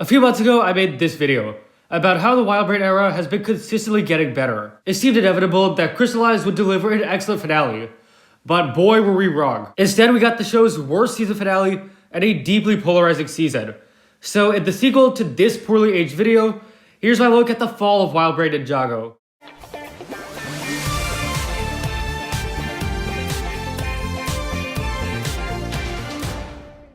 A few months ago, I made this video about how the WildBrain era has been consistently getting better. It seemed inevitable that Crystalized would deliver an excellent finale, but boy were we wrong. Instead, we got the show's worst season finale and a deeply polarizing season. So in the sequel to this poorly aged video, here's my look at the fall of WildBrain Ninjago.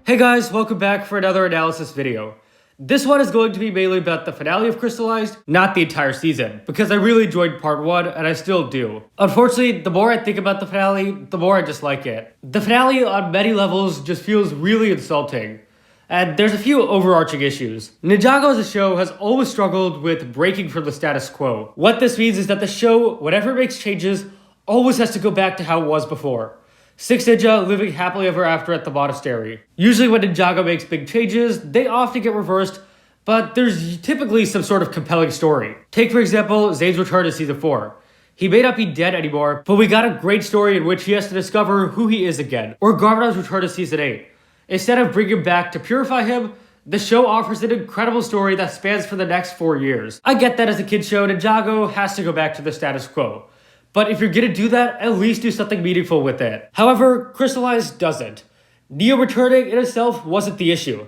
Hey guys, welcome back for another analysis video. This one is going to be mainly about the finale of Crystalized, not the entire season, because I really enjoyed part 1 and I still do. Unfortunately, the more I think about the finale, the more I dislike it. The finale on many levels just feels really insulting, and there's a few overarching issues. Ninjago as a show has always struggled with breaking from the status quo. What this means is that the show, whenever it makes changes, always has to go back to how it was before. 6 Ninja living happily ever after at the monastery. Usually when Ninjago makes big changes, they often get reversed, but there's typically some sort of compelling story. Take for example, Zane's return to season 4. He may not be dead anymore, but we got a great story in which he has to discover who he is again. Or Garmadon's return to season 8. Instead of bringing him back to purify him, the show offers an incredible story that spans for the next 4 years. I get that as a kid's show, Ninjago has to go back to the status quo. But if you're gonna do that, at least do something meaningful with it. However, Crystalized doesn't. Neo returning in itself wasn't the issue.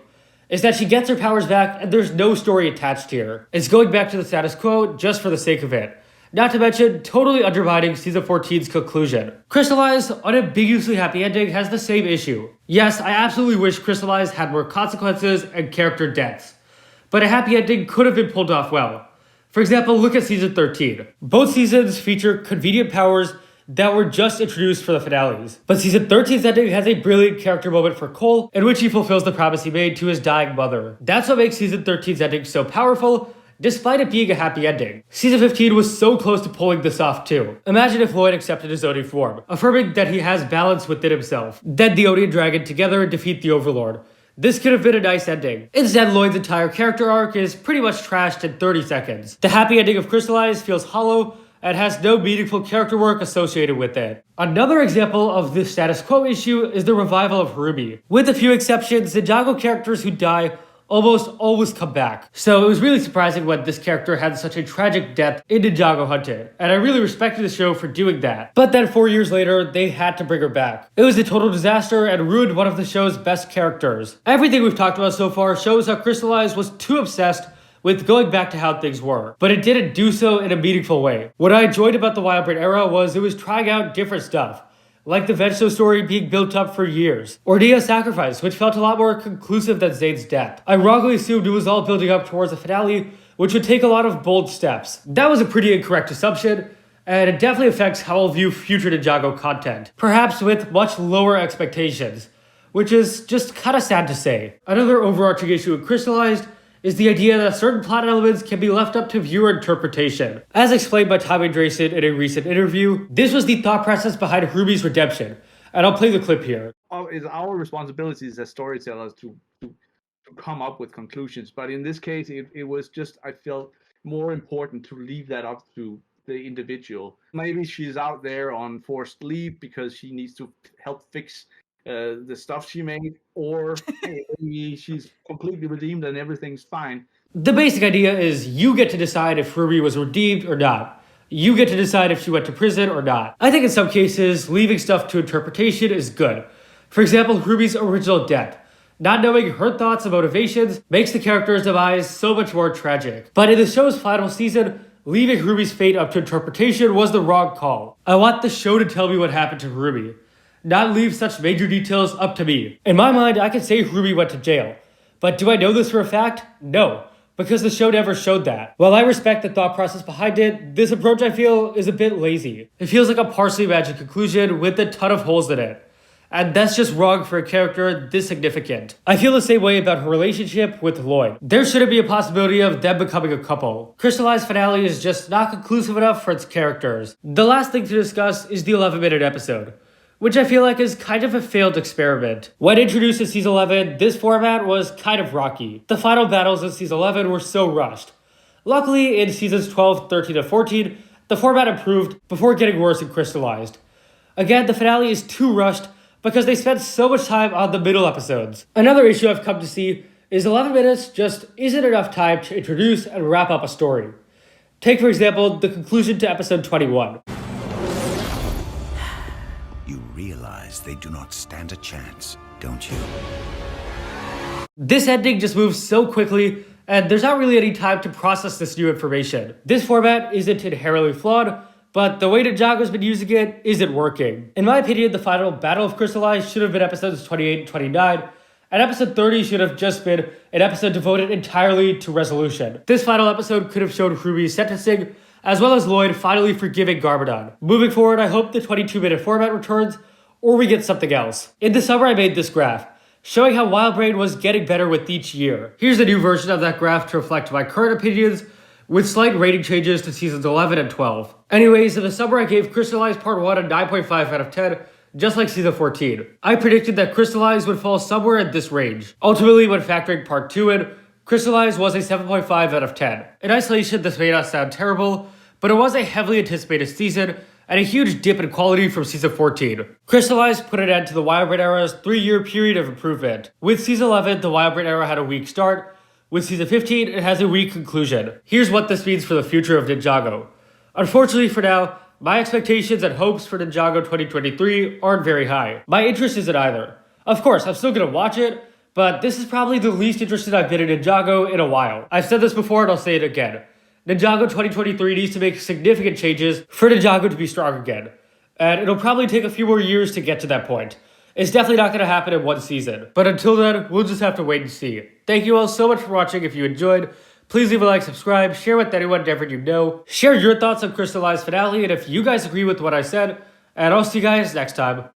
It's that she gets her powers back and there's no story attached here. It's going back to the status quo just for the sake of it. Not to mention, totally undermining season 14's conclusion. Crystalized, unambiguously happy ending, has the same issue. Yes, I absolutely wish Crystalized had more consequences and character deaths. But a happy ending could have been pulled off well. For example, look at season 13. Both seasons feature convenient powers that were just introduced for the finales. But season 13's ending has a brilliant character moment for Cole, in which he fulfills the promise he made to his dying mother. That's what makes season 13's ending so powerful, despite it being a happy ending. Season 15 was so close to pulling this off too. Imagine if Lloyd accepted his Oni form, affirming that he has balance within himself. Then the Oni and Dragon together defeat the Overlord. This could have been a nice ending. Instead, Lloyd's entire character arc is pretty much trashed in 30 seconds. The happy ending of Crystalized feels hollow and has no meaningful character work associated with it. Another example of this status quo issue is the revival of Harumi. With a few exceptions, Ninjago characters who die almost always come back. So it was really surprising when this character had such a tragic death in Ninjago Hunted, and I really respected the show for doing that. But then 4 years later, they had to bring her back. It was a total disaster and ruined one of the show's best characters. Everything we've talked about so far shows how Crystalized was too obsessed with going back to how things were, but it didn't do so in a meaningful way. What I enjoyed about the WildBrain era was it was trying out different stuff, like the Venso story being built up for years, or Nia's sacrifice, which felt a lot more conclusive than Zane's death. I wrongly assumed it was all building up towards a finale, which would take a lot of bold steps. That was a pretty incorrect assumption, and it definitely affects how I'll view future Ninjago content, perhaps with much lower expectations, which is just kinda sad to say. Another overarching issue with Crystalized is the idea that certain plot elements can be left up to viewer interpretation. As explained by Tom Andresen in a recent interview, this was the thought process behind Harumi's redemption, and I'll play the clip here. It's our responsibilities as storytellers to come up with conclusions, but in this case, it was just, I felt, more important to leave that up to the individual. Maybe she's out there on forced leave because she needs to help fix the stuff she made, or maybe she's completely redeemed and everything's fine. The basic idea is you get to decide if Harumi was redeemed or not. You get to decide if she went to prison or not. I think in some cases, leaving stuff to interpretation is good. For example, Harumi's original death. Not knowing her thoughts and motivations makes the character's demise so much more tragic. But in the show's final season, leaving Harumi's fate up to interpretation was the wrong call. I want the show to tell me what happened to Harumi, not leave such major details up to me. In my mind, I can say Harumi went to jail. But do I know this for a fact? No, because the show never showed that. While I respect the thought process behind it, this approach I feel is a bit lazy. It feels like a partially imagined conclusion with a ton of holes in it. And that's just wrong for a character this significant. I feel the same way about her relationship with Lloyd. There shouldn't be a possibility of them becoming a couple. Crystalized finale is just not conclusive enough for its characters. The last thing to discuss is the 11-minute episode, which I feel like is kind of a failed experiment. When introduced in Season 11, this format was kind of rocky. The final battles in Season 11 were so rushed. Luckily, in Seasons 12, 13, and 14, the format improved before getting worse in Crystalized. Again, the finale is too rushed because they spent so much time on the middle episodes. Another issue I've come to see is 11 minutes just isn't enough time to introduce and wrap up a story. Take, for example, the conclusion to episode 21. You realize they do not stand a chance, don't you? This ending just moves so quickly, and there's not really any time to process this new information. This format isn't inherently flawed, but the way Ninjago's been using it isn't working. In my opinion, the final Battle of Crystalized should have been episodes 28 and 29, and episode 30 should have just been an episode devoted entirely to resolution. This final episode could have shown Ruby's sentencing, as well as Lloyd finally forgiving Garmadon. Moving forward, I hope the 22-minute format returns, or we get something else. In the summer, I made this graph, showing how WildBrain was getting better with each year. Here's a new version of that graph to reflect my current opinions, with slight rating changes to seasons 11 and 12. Anyways, in the summer I gave Crystalized Part 1 a 9.5 out of 10, just like season 14. I predicted that Crystalized would fall somewhere in this range. Ultimately, when factoring Part 2 in, Crystalized was a 7.5 out of 10. In isolation, this may not sound terrible, but it was a heavily anticipated season, and a huge dip in quality from season 14. Crystalized put an end to the WildBrain era's 3-year period of improvement. With season 11, the WildBrain era had a weak start. With season 15, it has a weak conclusion. Here's what this means for the future of Ninjago. Unfortunately for now, my expectations and hopes for Ninjago 2023 aren't very high. My interest isn't either. Of course, I'm still gonna watch it, but this is probably the least interested I've been in Ninjago in a while. I've said this before and I'll say it again. Ninjago 2023 needs to make significant changes for Ninjago to be strong again. And it'll probably take a few more years to get to that point. It's definitely not going to happen in one season. But until then, we'll just have to wait and see. Thank you all so much for watching. If you enjoyed, please leave a like, subscribe, share with anyone ever you know. Share your thoughts on Crystalized finale and if you guys agree with what I said. And I'll see you guys next time.